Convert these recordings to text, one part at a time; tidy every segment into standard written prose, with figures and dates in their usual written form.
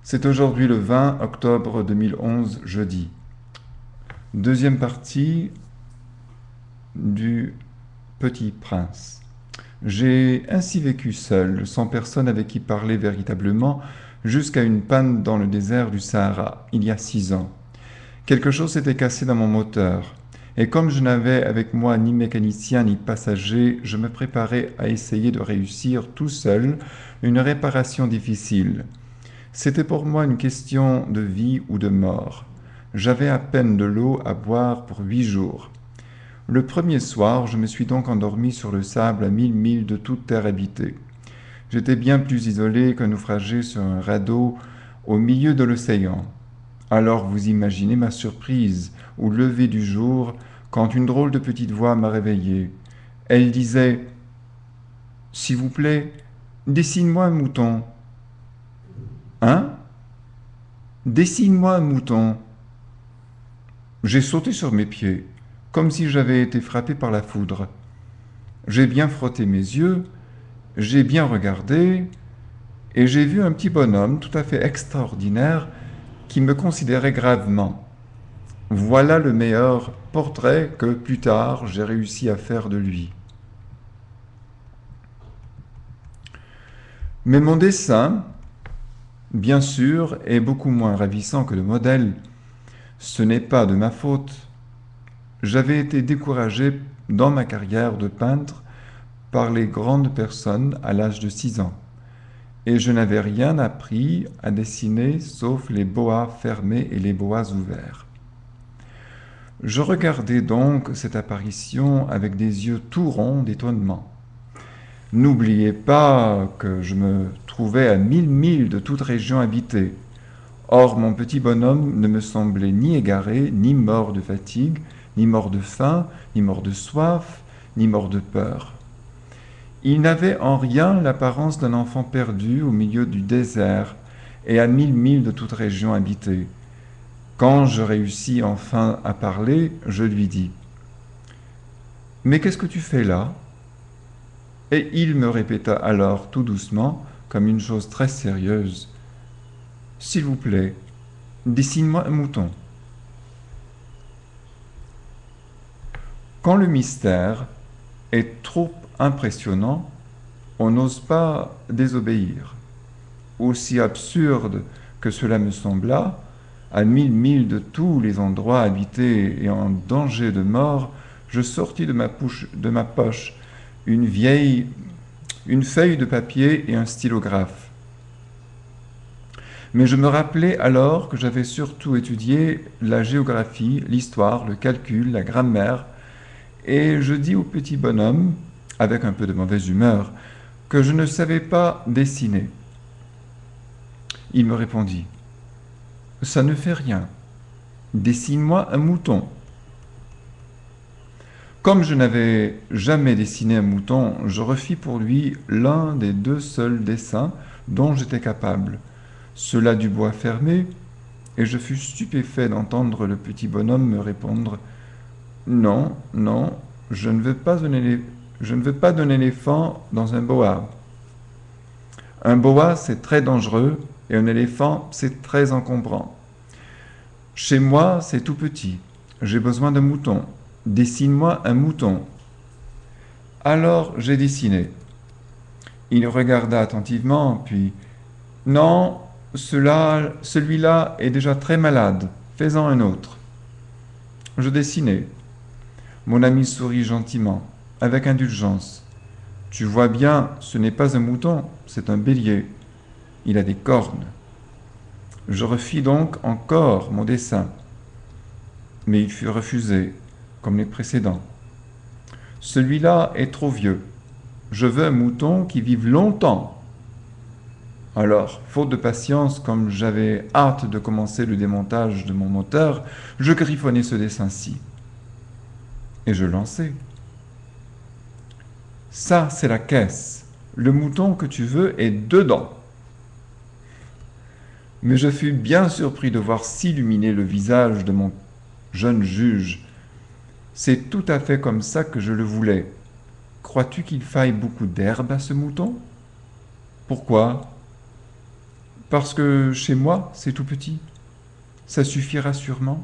C'est aujourd'hui le 20 octobre 2011, jeudi. Deuxième partie du Petit Prince. J'ai ainsi vécu seul, sans personne avec qui parler véritablement, jusqu'à une panne dans le désert du Sahara, il y a 6 ans. Quelque chose s'était cassé dans mon moteur, et comme je n'avais avec moi ni mécanicien ni passager, je me préparais à essayer de réussir tout seul une réparation difficile. C'était pour moi une question de vie ou de mort. J'avais à peine de l'eau à boire pour 8 jours. Le premier soir, je me suis donc endormi sur le sable à 1000 milles de toute terre habitée. J'étais bien plus isolé qu'un naufragé sur un radeau au milieu de l'océan. Alors vous imaginez ma surprise au lever du jour quand une drôle de petite voix m'a réveillé. Elle disait « S'il vous plaît, dessine-moi un mouton. » Hein? Dessine-moi un mouton. J'ai sauté sur mes pieds, comme si j'avais été frappé par la foudre. J'ai bien frotté mes yeux, j'ai bien regardé, et j'ai vu un petit bonhomme tout à fait extraordinaire qui me considérait gravement. Voilà le meilleur portrait que plus tard j'ai réussi à faire de lui. Mais mon dessin, bien sûr, est beaucoup moins ravissant que le modèle. Ce n'est pas de ma faute. J'avais été découragé dans ma carrière de peintre par les grandes personnes à l'âge de 6 ans, et je n'avais rien appris à dessiner sauf les boas fermés et les boas ouverts. Je regardais donc cette apparition avec des yeux tout ronds d'étonnement. N'oubliez pas que je me trouvais à 1000 milles de toute région habitée. Or, mon petit bonhomme ne me semblait ni égaré, ni mort de fatigue, ni mort de faim, ni mort de soif, ni mort de peur. Il n'avait en rien l'apparence d'un enfant perdu au milieu du désert et à 1000 milles de toute région habitée. Quand je réussis enfin à parler, je lui dis « Mais qu'est-ce que tu fais là ?» Et il me répéta alors tout doucement, comme une chose très sérieuse « S'il vous plaît, dessine-moi un mouton. » Quand le mystère est trop impressionnant, on n'ose pas désobéir. Aussi absurde que cela me sembla, à 1000 milles de tous les endroits habités et en danger de mort, je sortis de ma poche une feuille de papier et un stylographe. Mais je me rappelais alors que j'avais surtout étudié la géographie, l'histoire, le calcul, la grammaire, et je dis au petit bonhomme, avec un peu de mauvaise humeur, que je ne savais pas dessiner. Il me répondit « Ça ne fait rien. Dessine-moi un mouton. » Comme je n'avais jamais dessiné un mouton, je refis pour lui l'un des 2 seuls dessins dont j'étais capable, cela du bois fermé, et je fus stupéfait d'entendre le petit bonhomme me répondre « Non, non, je ne veux pas d'un éléphant dans un boa. Un boa, c'est très dangereux, et un éléphant, c'est très encombrant. Chez moi, c'est tout petit. J'ai besoin d'un mouton. Dessine-moi un mouton. » Alors j'ai dessiné. Il regarda attentivement, puis « Non, celui-là est déjà très malade. Fais-en un autre. » Je dessinai. Mon ami sourit gentiment, avec indulgence. « Tu vois bien, ce n'est pas un mouton, c'est un bélier. Il a des cornes. » Je refis donc encore mon dessin, mais il fut refusé, comme les précédents. « Celui-là est trop vieux. Je veux un mouton qui vive longtemps. » Alors, faute de patience, comme j'avais hâte de commencer le démontage de mon moteur, je griffonnai ce dessin-ci. Et je lançai. « Ça, c'est la caisse. Le mouton que tu veux est dedans. » Mais je fus bien surpris de voir s'illuminer le visage de mon jeune juge. « C'est tout à fait comme ça que je le voulais. Crois-tu qu'il faille beaucoup d'herbe à ce mouton? » « Pourquoi? » Parce que chez moi, c'est tout petit. Ça suffira sûrement.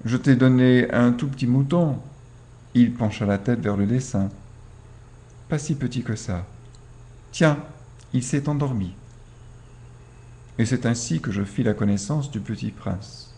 Je t'ai donné un tout petit mouton. Il pencha la tête vers le dessin. Pas si petit que ça. Tiens, il s'est endormi. Et c'est ainsi que je fis la connaissance du petit prince.